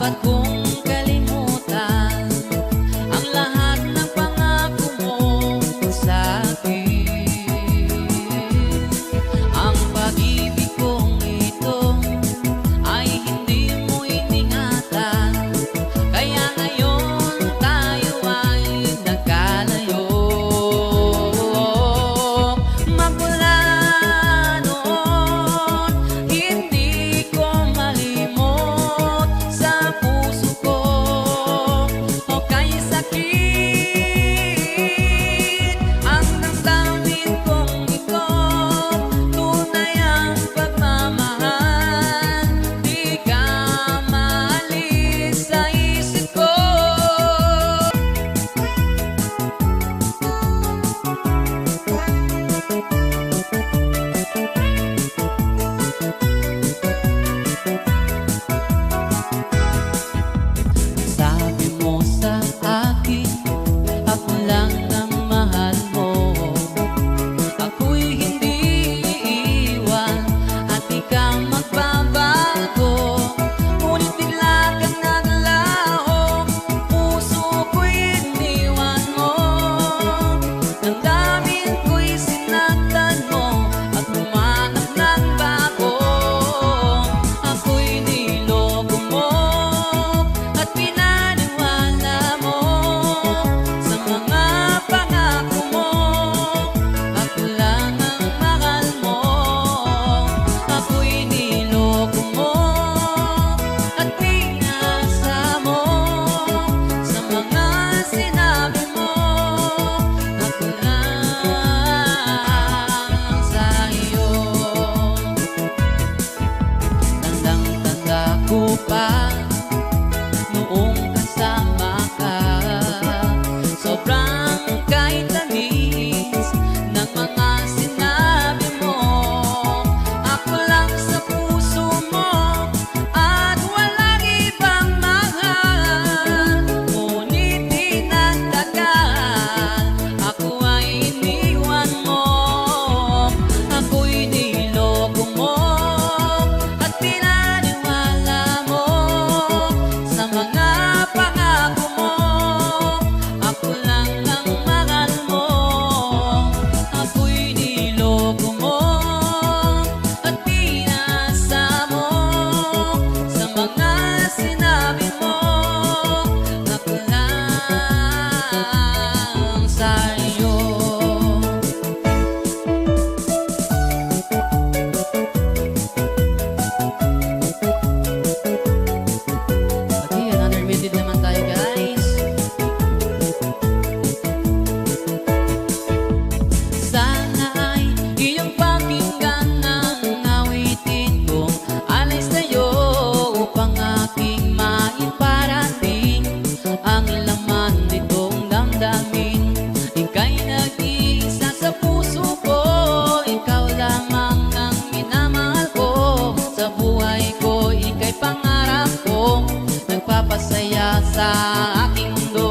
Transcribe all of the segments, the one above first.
dapat kong kalimutan ang lahat ng pangako mo sa'kin. Ang pag-ibig kong ito ay hindi mo iningatan, kaya ngayon tayo ay nagkalayo. Magmula noon, hindi ko malimot sa puso ko o kay sakit ang damdamin kong ito. Tunay ang pagmamahal, di ka maalis sa isip ko. Sabi mo sa akin, ako lang ang mahal mo. Ako'y hindi iiwan at di ka magbabago. Ngunit bigla kang naglaho, puso ko'y iniwan mo. Damdamin ko'y sinaktan mo at humanap ng bago. Ako'y niloko mo at pinaniwala mo sa mga pangako mo. Ako lang ang mahal mo. Ako'y niloko mo at pinasa mo sa mga sinabi mo. Ako lang sa iyo. Tandang-tanda ko pa noong kasama ka, sobrang kahit tamis ng mga sinabi mo. Ako lang sa puso mo at walang ibang mahal. Ngunit di nagtagal, ako ay iniwan mo. Ako'y niloko mo at pinaniwala mo sa mga pangako mo. Ako lang ang mahal mo. Ako'y niloko mo at pinasa mo sa mga sinabi mo. Ako lang sa iyo. Okay, another minute naman tayo, guys. Sana ay iyong pakinggan ang awitin kong alay sa'yo upang aking maiparating ang laman nitong damdamin. Ika'y nag-iisa sa puso ko, ikaw lamang ang minamahal ko. Sa buhay ko, ika'y pangarap ko, nagpapasaya sa aking mundo.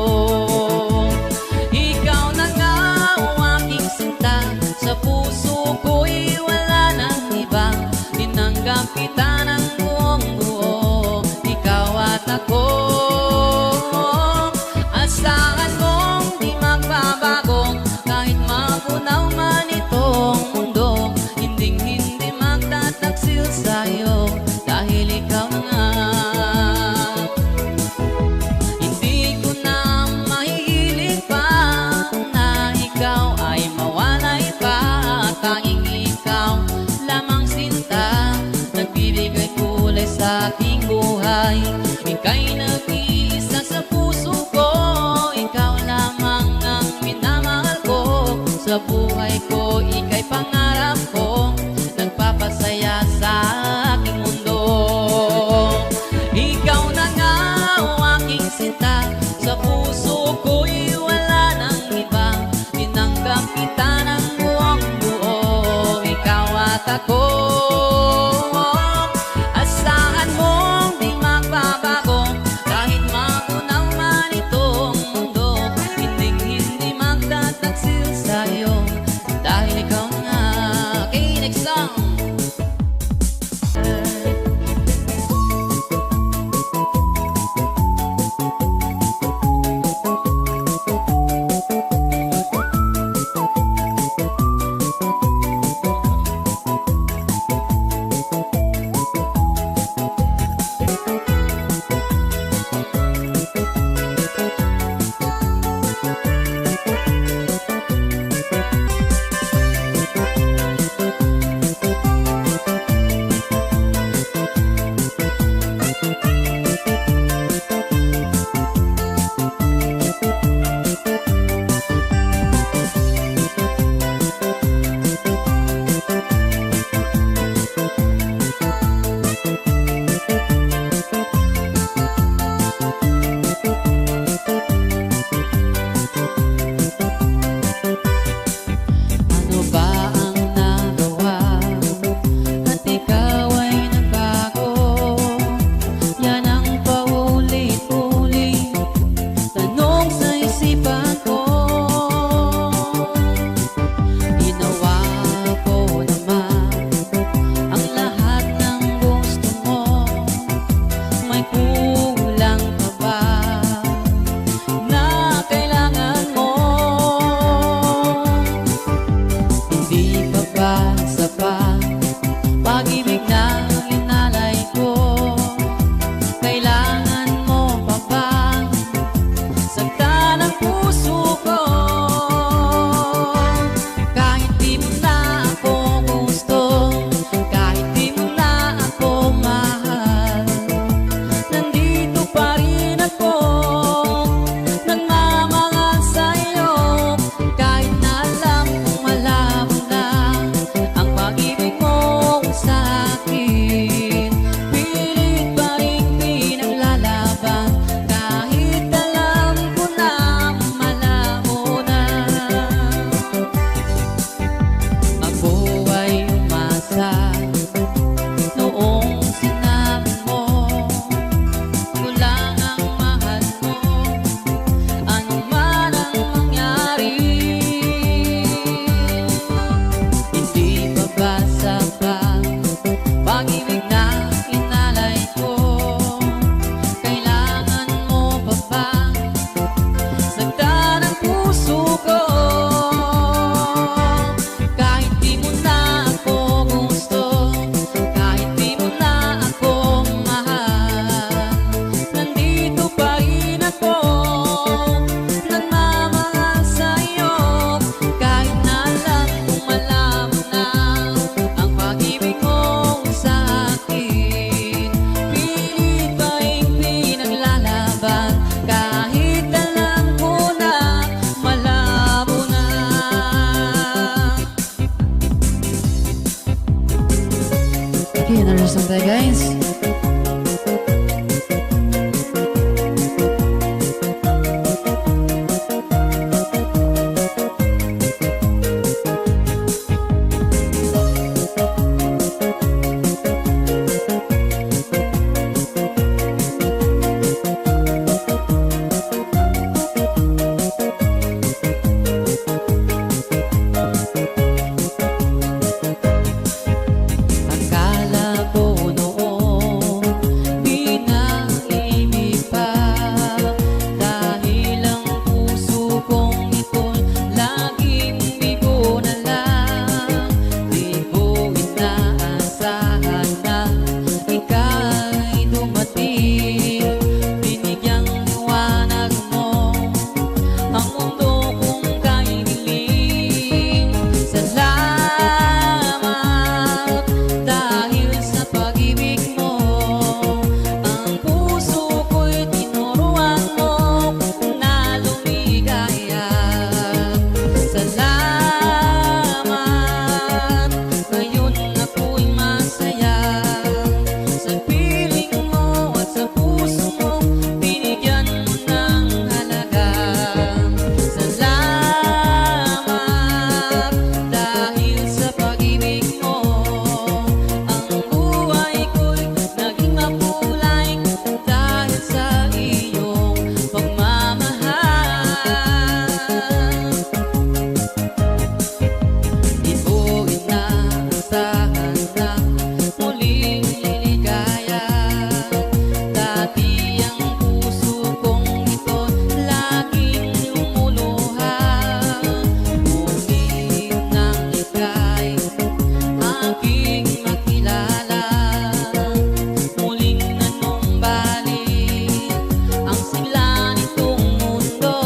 Ikaw na nga ang aking sinta, sa puso ko'y wala nang iba. Tinanggap kita ng buong buo, ikaw at ako. Asahan mong di magbabago, kahit magunaw man itong mundo. Hinding-hindi magtataksil sa'yo, dahil ikaw na nga. Hindi ko na mahihiling pa na ikaw ay mawalay pa. Tanging ikaw lamang sinta, nagbibigay kulay sa aking buhay. Ika'y nag-iisa sa puso ko, ikaw lamang ang minamahal ko. Sa buhay ko, ika'y pangarap ko, nagpapasaya sa aking mundo. Ikaw na nga ang aking sinta, sa puso ko'y wala nang iba. Tinanggap kita ng buong buo, ikaw at ako. Asahan mong di magbabago, kahit magunaw man itong mundo. Hinding-hindi magtataksil sa'yo, dahil ikaw nga aking pag-ibig na inalay ko, kailangan mo pa ba saktan ang puso ko? Kahit di mo na ako gusto, kahit di mo na ako mahal, nandito pa rin ako, nagmamahal sa'yo. Kahit na alam kong malabo na ang pag-ibig mo sa'kin, pilit pa rin pinaglalaban. Kahit alam ko na malabo na, ako ay umasa noong sinabi mo ko lang ang mahal mo, ano man ang mangyari. Hindi pa ba sapat pag-ibig na inalay ko, kailangan mo pa ba saktan ang puso ko? Kahit di mo na ako gusto, kahit di mo na ako mahal, nandito pa rin ako, nagmamahal sa'yo. Kahit na alam kong malabo na ang pag-ibig mo sa'kin, pilit pa rin pinaglalaban. Kahit alam ko na malabo na. Okay, another song tayo, guys. Akala ko noon di na ibig pa, dahil ang puso kong ito laging bigo na lang. Di ko inaasahan na ika'y dumating, binigyang liwanag mo ang mundo kong kainiling. Salamat dahil sa pag-ibig mo, ang puso ko'y tinuruan mo na lumigaya. Salamat, ngayon ako'y masaya sa piling mo at sa puso mo, binigyan mo ng halaga. Salamat dahil sa pag-ibig mo, ang buhay ko'y naging makulay dahil sa iyong pagmamahal. Di ko inaasahan na muling liligaya, dati ang puso kong ito laging lumuluha. Ngunit nang ika'y aking makilala, muling nanumbalik ang sigla nitong mundo.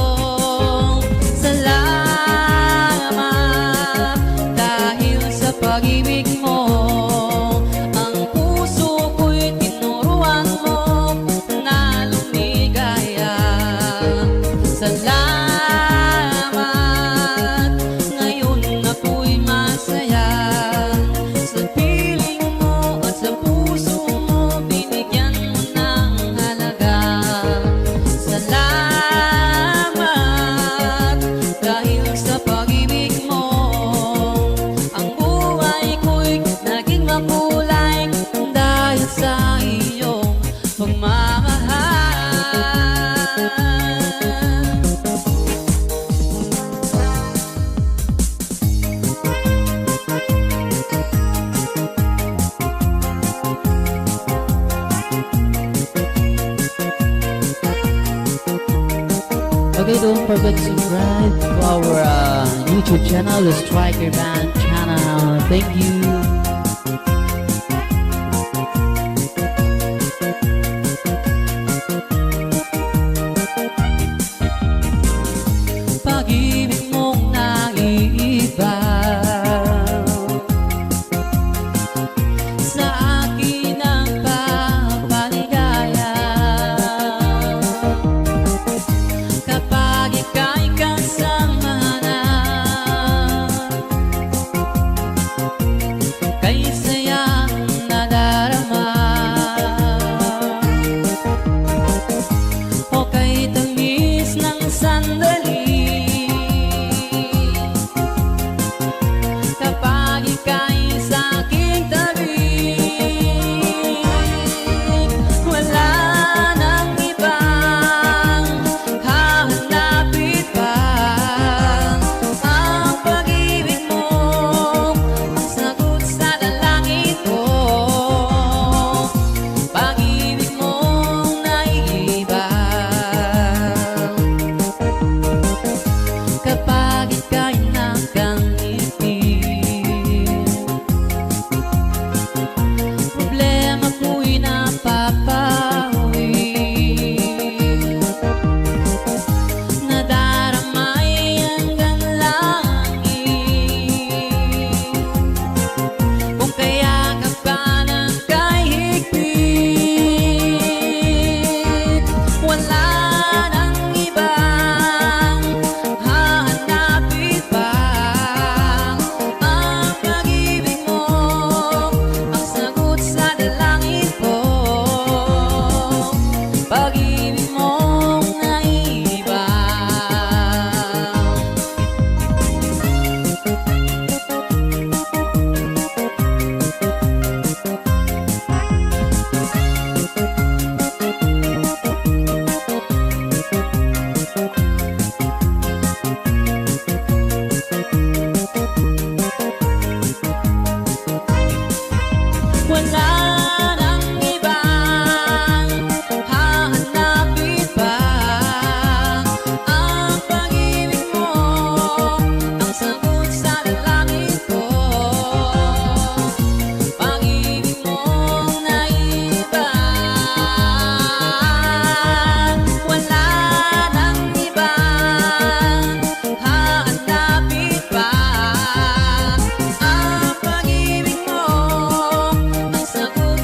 Salamat dahil sa pag-ibig mo, ang puso ko'y tinuruan mo na lumigaya. Salamat, ngayon ako'y masaya sa piling mo at sa puso mo, binigyan mo ng halaga. Salamat dahil sa pag-ibig mo, ang buhay ko'y naging makulay dahil sa iyong pagmamahal. Okay, don't forget to subscribe to our YouTube channel, the Striker Band channel. Thank you. Wala nang ibang hahanapin pa. Ang pag-ibig mo ang sagot sa dalangin ko. Pag-ibig mong naiba, wala nang ibang hahanapin pa. Ang pag-ibig mo ang sagot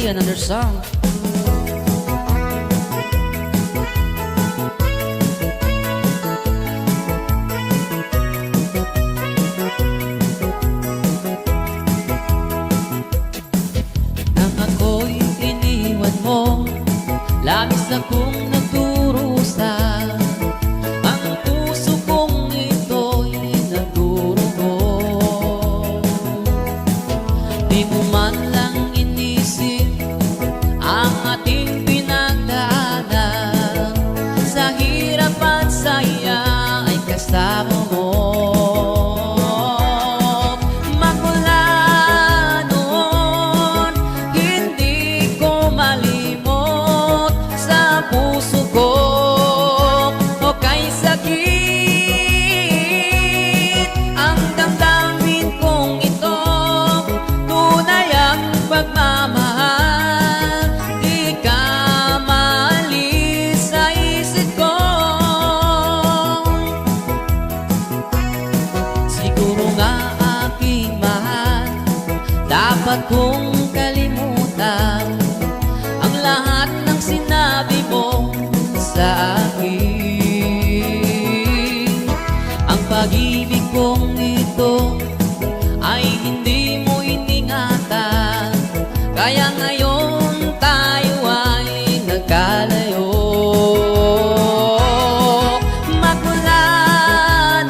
Okay, another song. Nang ako'y iniwan mo, labis akong nagdurusa. Ang puso kong ito'y nagdurugo. Di mo man lang inisip ang ating pinagdaanan. Sa hirap at saya ay kasama mo. Magmula noon, hindi ko malimot sa puso ko o kay sakit. Ang damdamin kong ito, tunay ang pagmamahal. Di ka maalis sa isip ko. Siguro nga aking mahal, dapat kong kalimutan ang lahat ng sinabi mo sa akin. Ang pag-ibig kong ito ay hindi mo iningatan, kaya ngayon tayo ay nagkalayo. Magmula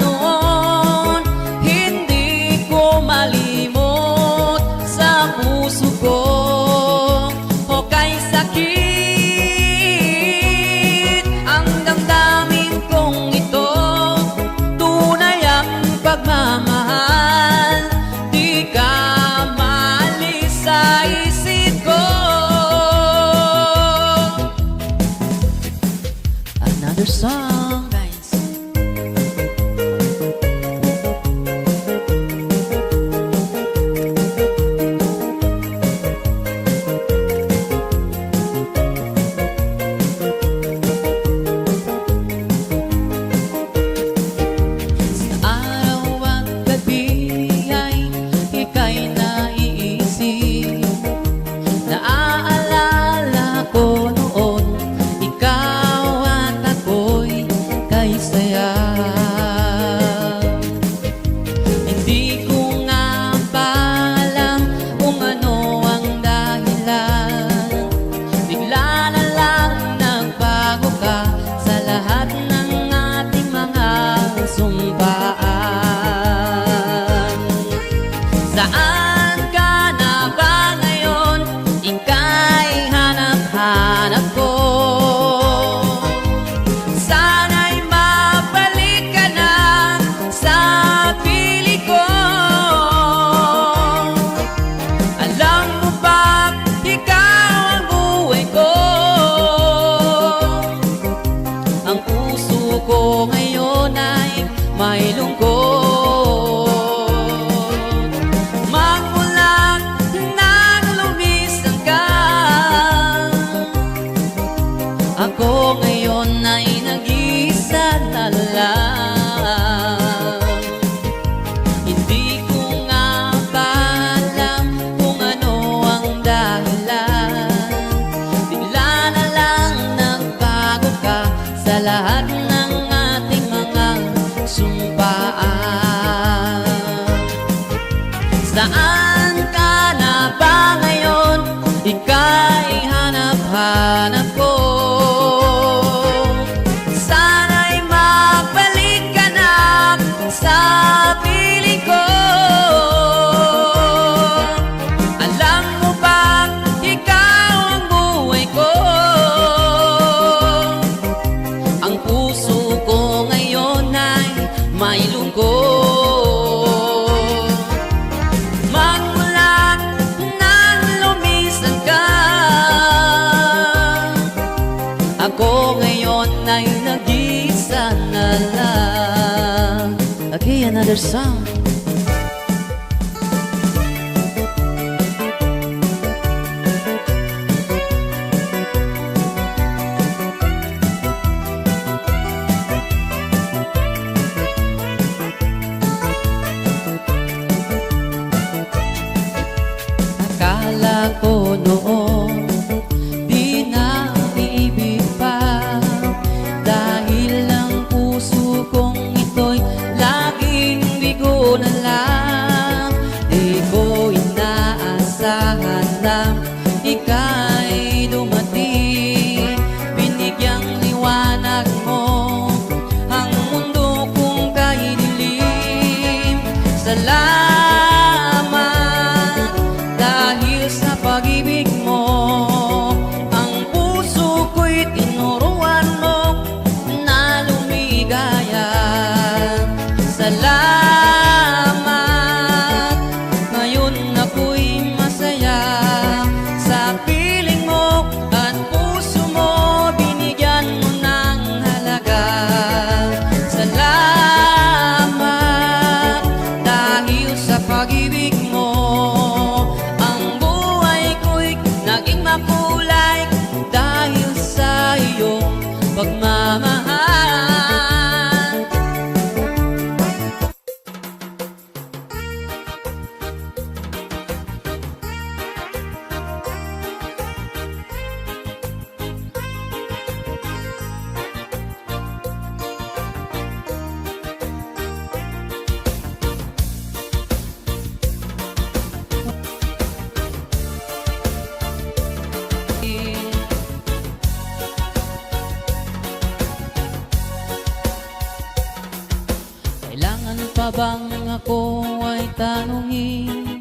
noon, hindi ko malimot sa puso ko o kay sakit. Ang damdamin kong ito, tunay ang pagmamahal. Di ka maalis sa isip ko. Another song, guys. Sa araw at gabi ay ika'y naiisip. Naaalala ko noon, ikaw at ako'y kay saya. Hindi ko nga pa alam kung ano ang dahilan. Bigla na lang nagbago ka sa lahat ng ating mga sumpaan. Saan ka na ba ngayon? Ika'y hanap-hanap ko. Sana'y mabalik ka na sa piling ko. Alam mo ba, ikaw ang buhay ko. Ang puso ko ngayon ay may lungkot. Magmula nang lumisan ka, ako ngayon ay nag-isa na lang. Hindi ko nga pa alam kung ano ang dahilan. Bigla na lang nagbago ka sa lahat ng ating mga sumpaan. Saan ka na ba ngayon? Ika'y hanap-hanap ko. Sana'y magbalik ka na sa piling ko. Alam mo ba, ikaw ang buhay ko. Ang puso ko ngayon ay may lungkot. Magmula nang lumisan ka, ako ngayon ay nag-isa na lang. Okay, another song. Akala ko noon pa bang ako ay tanungin?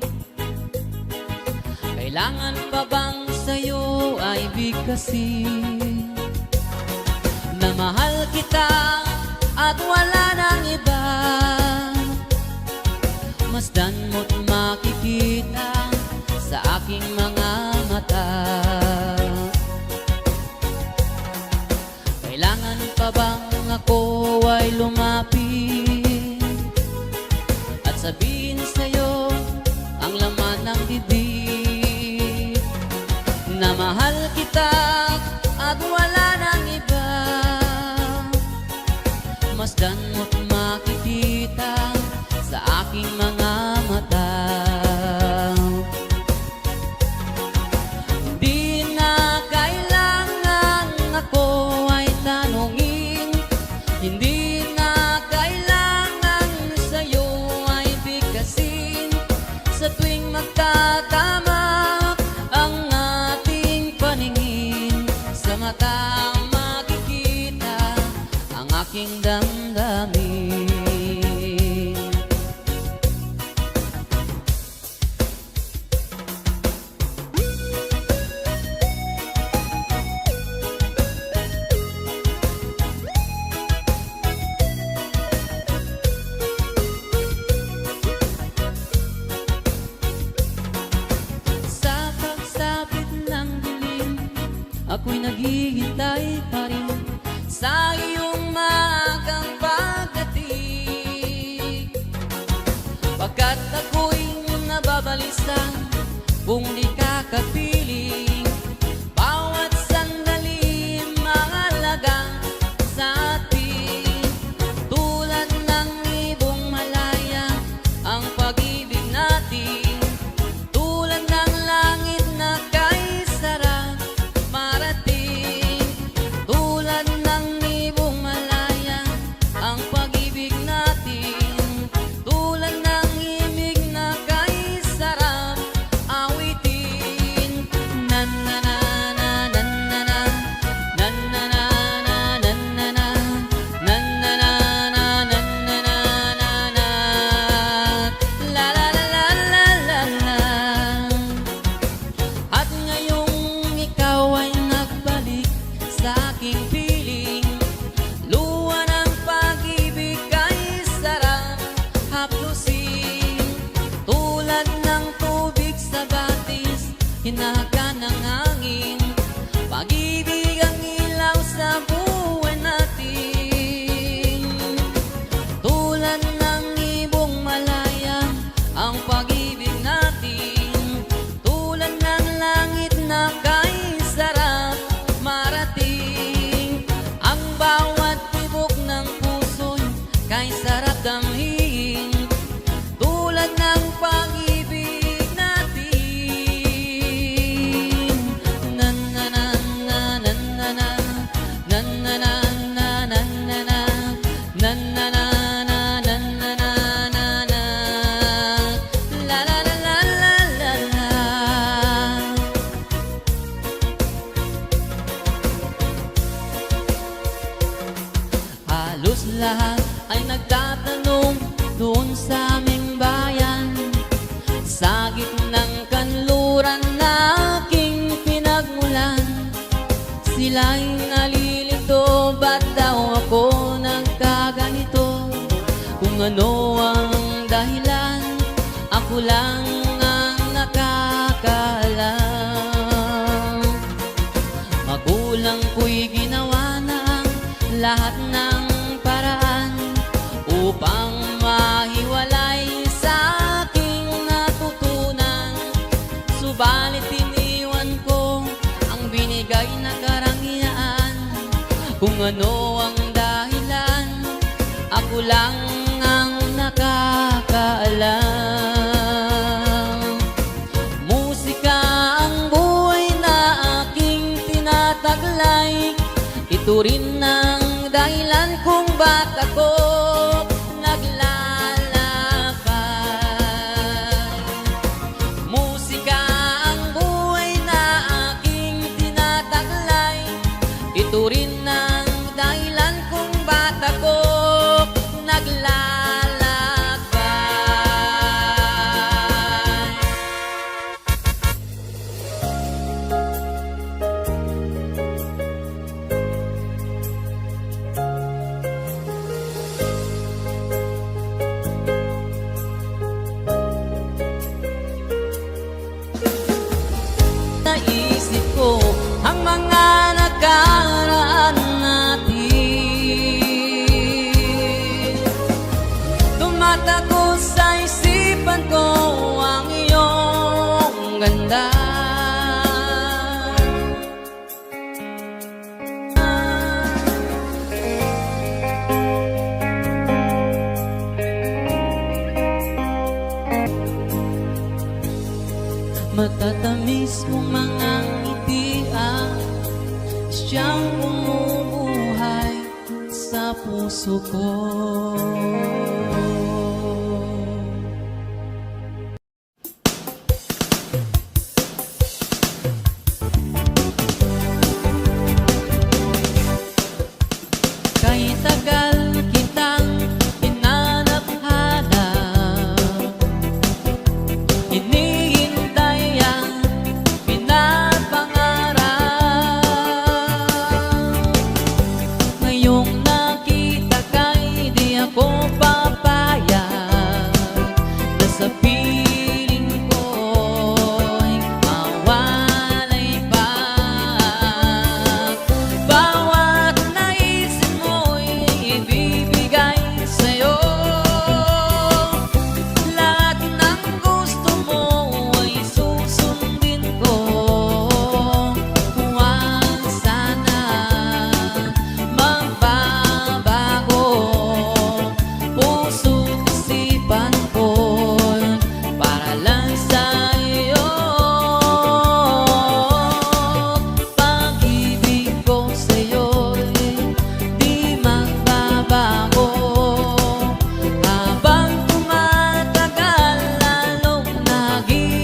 Kailangan pa bang sa'yo ay bigkasin? Na mahal kita at wala nang iba, masdan mo't makikita sa aking mga mata. Kailangan pa bang ako ay lumapit at sabihin sa'yo ang laman ng bibig? Na mahal kita at wala nang iba, masdan mo't makikita sa aking mga mata. Di na kailangan ako ay tanungin, hindi na kailangan sa'yo ay bigkasin. Sa tuwing magtatama ang ating paningin, sa mata makikita ang aking damdamin. Sa pagsapit ng dilim, ako'y naghihintay pa rin sa iyong maagang pagdating. Pagkat ako'y nababalisa kung di ka kapiling, bawat sandali mahalaga sa atin. Tulad ng ibong malaya ang pag-ibig natin, tulad ng langit na kay sarap marating. Tulad ng ibong malaya ang pag-ibig natin, tulad ng imig na kay sarap awitin. Na na na na na na na, na na na na na na na, na na na na na na na na, la la la la la la la. At ngayong ikaw ay nagbalik sa aking piling, luha ng pag-ibig kay sarap haplusin. Tulad ng tubig sa batis, hinahaga ng hangin, pag-ibig ang ilaw sa buhay natin. Tulad ng ibong malaya ang pag-ibig natin, tulad ng langit na kay sarap marating. Ang bawat tibok ng puso'y kay sarap damhin, tulad ng pag-ibig natin. Na na na na na na na, na na na na na na na, na na na na na na na na na, la la la la la la la. Halos lahat ay nagtatanong doon sa aming bayan, sa gitnang kanluran na aking pinagmulan. Sila'y nalilito, ba't daw ako nagkaganito? Kung ano ang dahilan, ako lang ang nakakaalam. Magulang ko'y ginawa ng lahat ng paraan upang mahiwalay sa aking natutunan. Subalit iniwan ko ang binigay na karangyaan. Kung ano ang dahilan, ako lang ang nakakaalam. Musika ang buhay na aking tinataglay, ito rin ang dahilan kung ba't ako naglalakbay. Musika ang buhay na aking tinataglay, ito rin ang dahilan kung ba't ako naglalakbay. Matatamis mong mga ngiti ang siyang bumubuhay sa puso ko. Kay tagal kitang hinanap-hanap, hinihintay ang pinapangarap. Ngayong nakita ka'y di ako papayag na sa piling ko'y mawalay pa. Bawat naisip mo'y ibibigay sa'yo, lahat ng gusto mo ay susundin ko. Huwag sana magbabago, puso't isipan ko'y para lang sa'yo. Pag-ibig ko sa'yo'y di magbabago, habang tumatagal lalong nag-ibayok.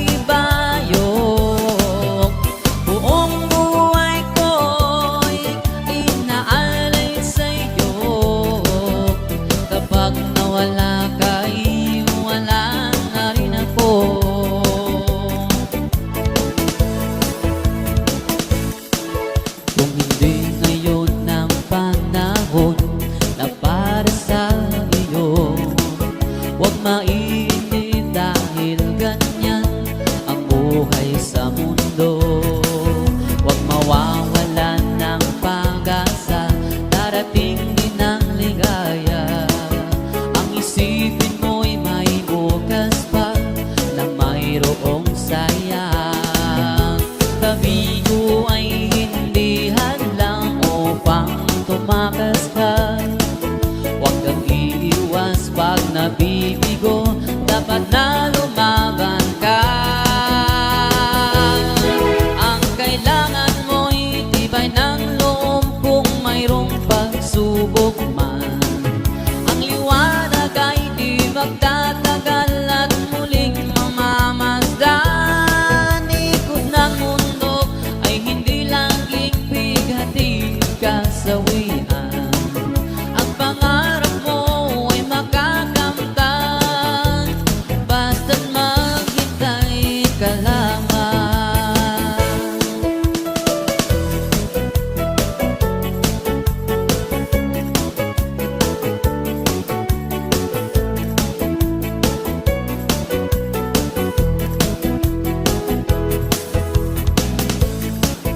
Buong buhay ko'y inaalay sa'yo, kapag nawala ka'y wala na rin ako. Kung hindi ngayon ang panahon na para sa iyo, huwag mainip dahil ganyan ang buhay sa mundo. Huwag mawawalan ng pag-asa, darating din ang ligaya. Ang isipin mo'y may bukas pa na mayroong saya. Tabi ko ay hindi hadlang upang tumakas ka. Huwag kang iiwas pag nabibigo, dapat na lumaban ka. Ang kailangan mo'y tibay ng loob kung mayroong pagsubok man. Ang liwanag ay di magtatagal at muling mamamasdan. Ikot ng mundo ay hindi laging bigati kasawian. Ang pangarap mo ay makakamtan, basta't maghintay ka lamang.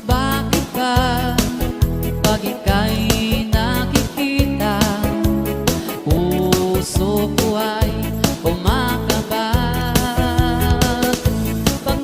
Bakit ba pag ika'y nakikita, puso ko ay kumakabat? Pag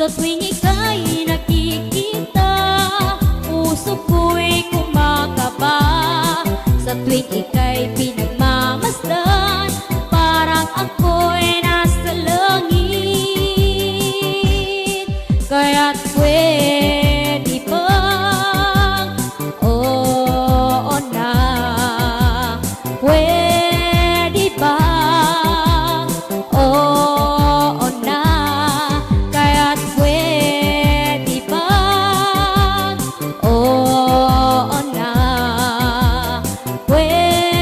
Sa tuwing ika'y nakikita, puso ko'y kumakaba. Sa tuwing ika'y pinagmamasdan, parang ako'y nasa langit. Kaya't pwede bang oo na? Pwede bang oo na? Kaya't pwede bang oo na? Pwede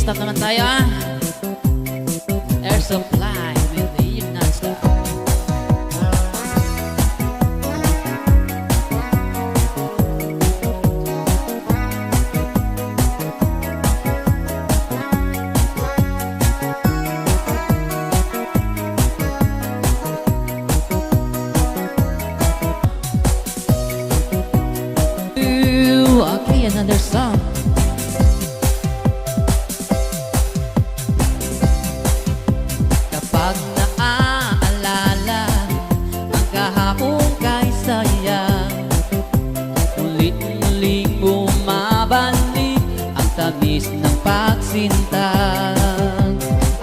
stop naman tayo ah. Air Supply with the Ian Non-Stop. Ooh, okay, another song. Kapag naaalala ang kahapon kay sayang, ulit-muling bumabalik ang tamis ng pagsinta.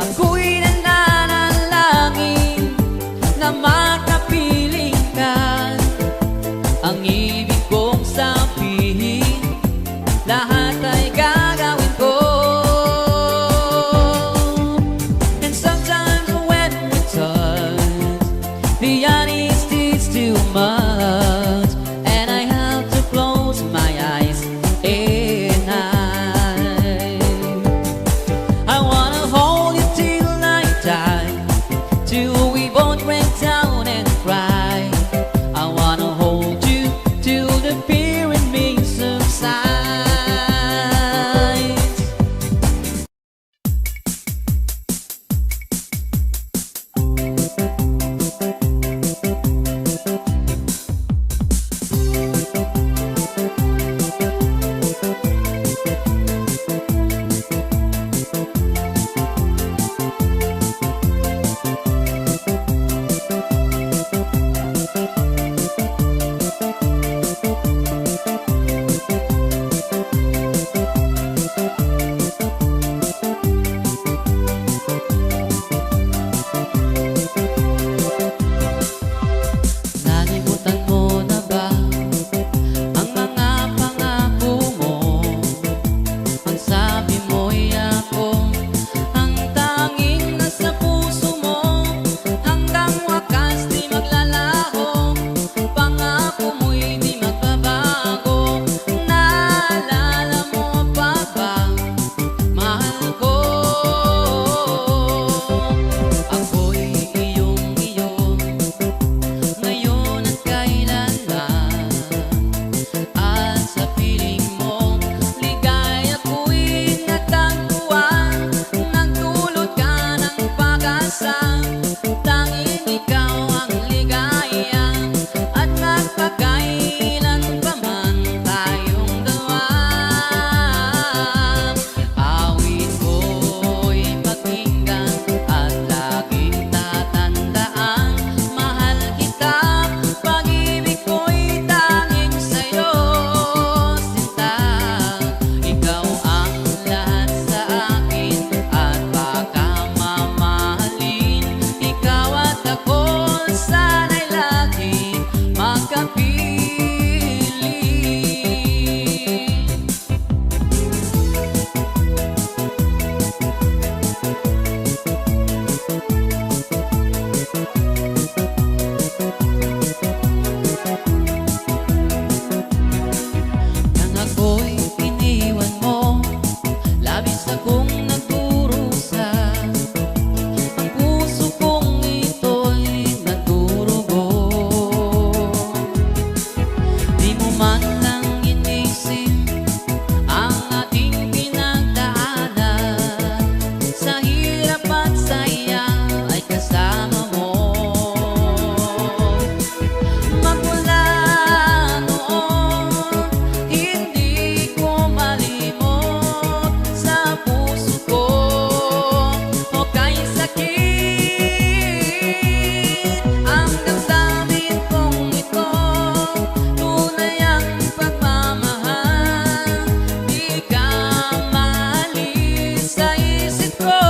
Ako'y nananalangin na makapiling ka. Ang ibig kong sabihin, lahat ay gagawin ko. And sometimes when we touch, the honesty's too much, and I have to close my eyes and I wanna hold you till I die, till we both break down and cry. I wanna hold you till the fear in me subsides. Nalimutan mo na ba ang mga pangako mo? Ang sabi mo'y ako ang tanging nasa puso mo, hanggang wakas di maglalaho. Pangako mo'y di magbabago. Naalala mo pa ba, mahal ko? Ako'y iyong-iyo ngayon at kailanman, at sa piling mo ligaya ko'y natagpuan. Nagdulot ka ng pag-asa, tanging ikaw ang ligaya, at magpakailan pa man tayong dalawa. Awit ko'y pakinggan at laging tatandaan, mahal kita, pag-ibig ko'y tanging sa'yo, sinta. Ikaw ang lahat sa akin at baka mamahalin. Ikaw at ako sana'y lagi magkapiling. Nang ako'y iniwan mo, labis akong nagdurusa. Ang puso kong ito'y nagdurugo. Di mo man lang inisip ang ating pinagdaanan. Sa hirap at saya ay kasama mo. Magmula noon, hindi ko malimot sa puso ko o kay sakit. Ang damdamin kong ito, tunay ang pagmamahal. Di ka maalis sa isip ko.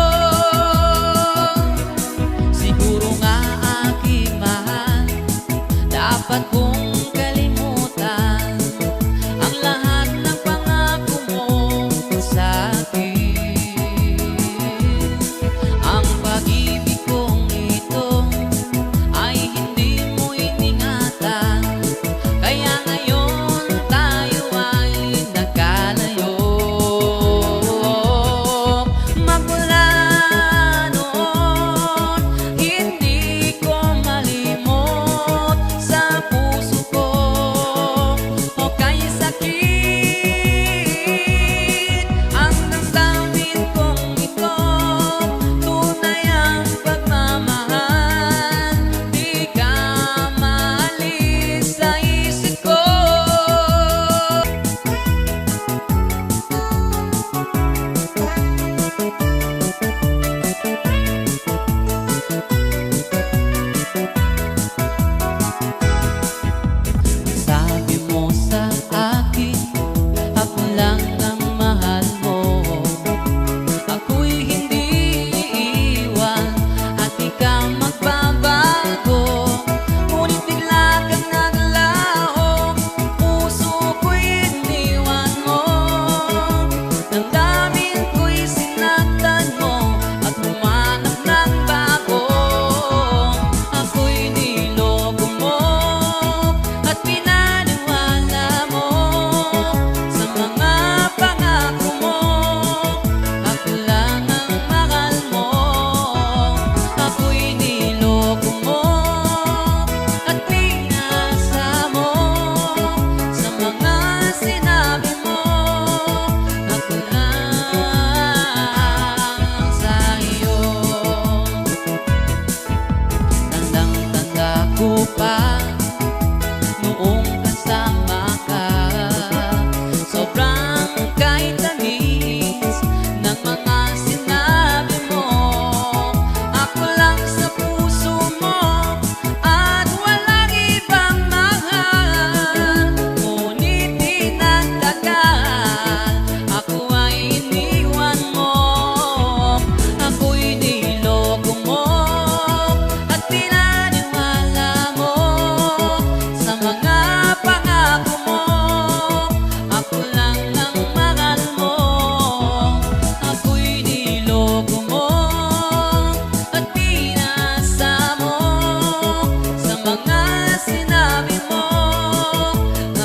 Siguro nga aking mahal, dapat ko